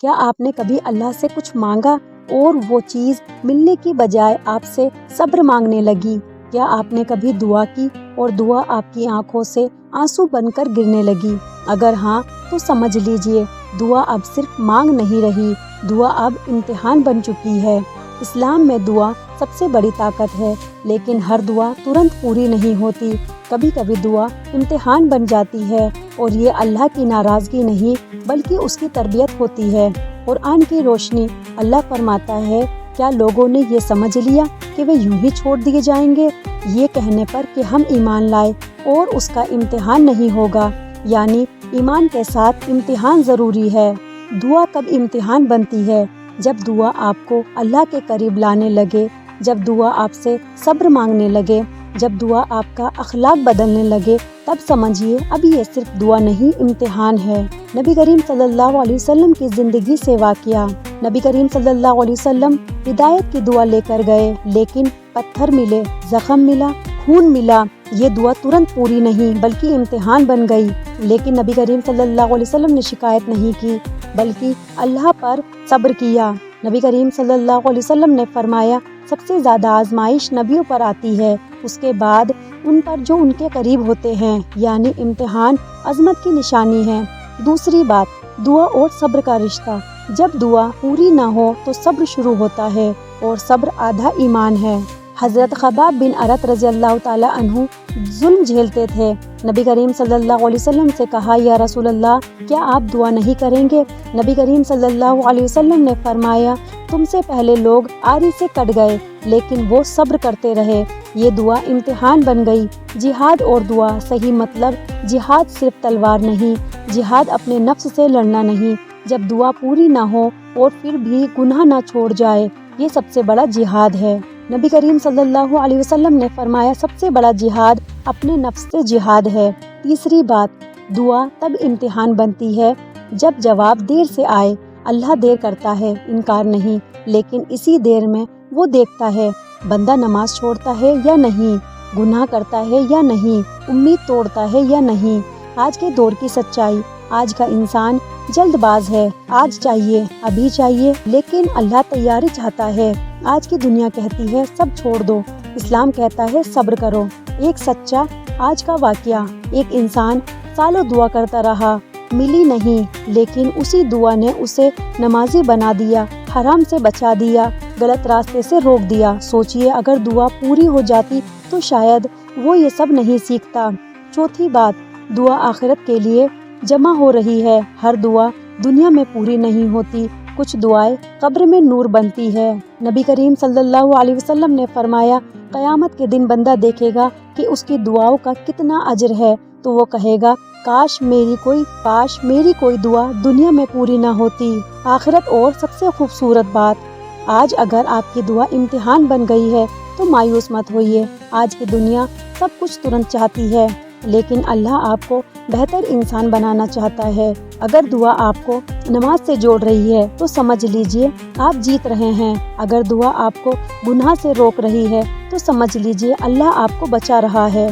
کیا آپ نے کبھی اللہ سے کچھ مانگا اور وہ چیز ملنے کی بجائے آپ سے صبر مانگنے لگی؟ کیا آپ نے کبھی دعا کی اور دعا آپ کی آنکھوں سے آنسو بن کر گرنے لگی؟ اگر ہاں تو سمجھ لیجئے دعا اب صرف مانگ نہیں رہی، دعا اب امتحان بن چکی ہے۔ اسلام میں دعا سب سے بڑی طاقت ہے، لیکن ہر دعا ترنت پوری نہیں ہوتی۔ کبھی کبھی دعا امتحان بن جاتی ہے اور یہ اللہ کی ناراضگی نہیں بلکہ اس کی تربیت ہوتی ہے۔ قرآن کی روشنی اللہ فرماتا ہے، کیا لوگوں نے یہ سمجھ لیا کہ وہ یوں ہی چھوڑ دیے جائیں گے؟ یہ کہنے پر کہ ہم ایمان لائے اور اس کا امتحان نہیں ہوگا، یعنی ایمان کے ساتھ امتحان ضروری ہے۔ دعا کب امتحان بنتی ہے؟ جب دعا آپ کو اللہ کے قریب لانے لگے، جب دعا آپ سے صبر مانگنے لگے، جب دعا آپ کا اخلاق بدلنے لگے، تب سمجھیے اب یہ صرف دعا نہیں امتحان ہے۔ نبی کریم صلی اللہ علیہ وسلم کی زندگی سے واقعہ۔ نبی کریم صلی اللہ علیہ وسلم ہدایت کی دعا لے کر گئے، لیکن پتھر ملے، زخم ملا، خون ملا۔ یہ دعا ترنت پوری نہیں بلکہ امتحان بن گئی، لیکن نبی کریم صلی اللہ علیہ وسلم نے شکایت نہیں کی بلکہ اللہ پر صبر کیا۔ نبی کریم صلی اللہ علیہ وسلم نے فرمایا، سب سے زیادہ آزمائش نبیوں پر آتی ہے، اس کے بعد ان پر جو ان کے قریب ہوتے ہیں، یعنی امتحان عظمت کی نشانی ہے۔ دوسری بات، دعا اور صبر کا رشتہ۔ جب دعا پوری نہ ہو تو صبر شروع ہوتا ہے، اور صبر آدھا ایمان ہے۔ حضرت خباب بن ارت رضی اللہ تعالی عنہ ظلم جھیلتے تھے۔ نبی کریم صلی اللہ علیہ وسلم سے کہا، یا رسول اللہ، کیا آپ دعا نہیں کریں گے؟ نبی کریم صلی اللہ علیہ وسلم نے فرمایا، تم سے پہلے لوگ آری سے کٹ گئے لیکن وہ صبر کرتے رہے۔ یہ دعا امتحان بن گئی۔ جہاد اور دعا، صحیح مطلب جہاد صرف تلوار نہیں، جہاد اپنے نفس سے لڑنا نہیں۔ جب دعا پوری نہ ہو اور پھر بھی گناہ نہ چھوڑ جائے، یہ سب سے بڑا جہاد ہے۔ نبی کریم صلی اللہ علیہ وسلم نے فرمایا، سب سے بڑا جہاد اپنے نفس سے جہاد ہے۔ تیسری بات، دعا تب امتحان بنتی ہے جب جواب دیر سے آئے۔ اللہ دیر کرتا ہے، انکار نہیں، لیکن اسی دیر میں وہ دیکھتا ہے بندہ نماز چھوڑتا ہے یا نہیں، گناہ کرتا ہے یا نہیں، امید توڑتا ہے یا نہیں۔ آج کے دور کی سچائی، آج کا انسان جلد باز ہے، آج چاہیے، ابھی چاہیے، لیکن اللہ تیاری چاہتا ہے۔ آج کی دنیا کہتی ہے سب چھوڑ دو، اسلام کہتا ہے صبر کرو۔ ایک سچا آج کا واقعہ، ایک انسان سالوں دعا کرتا رہا، ملی نہیں، لیکن اسی دعا نے اسے نمازی بنا دیا، حرام سے بچا دیا، غلط راستے سے روک دیا۔ سوچئے اگر دعا پوری ہو جاتی تو شاید وہ یہ سب نہیں سیکھتا۔ چوتھی بات، دعا آخرت کے لیے جمع ہو رہی ہے۔ ہر دعا دنیا میں پوری نہیں ہوتی، کچھ دعائیں قبر میں نور بنتی ہے۔ نبی کریم صلی اللہ علیہ وسلم نے فرمایا، قیامت کے دن بندہ دیکھے گا کہ اس کی دعاؤں کا کتنا اجر ہے، تو وہ کہے گا، کاش میری کوئی دعا دنیا میں پوری نہ ہوتی۔ آخرت اور سب سے خوبصورت بات، آج اگر آپ کی دعا امتحان بن گئی ہے تو مایوس مت ہوئیے۔ آج کی دنیا سب کچھ ترنت چاہتی ہے، لیکن اللہ آپ کو بہتر انسان بنانا چاہتا ہے۔ اگر دعا آپ کو نماز سے جوڑ رہی ہے تو سمجھ لیجئے آپ جیت رہے ہیں۔ اگر دعا آپ کو گناہ سے روک رہی ہے تو سمجھ لیجئے اللہ آپ کو بچا رہا ہے۔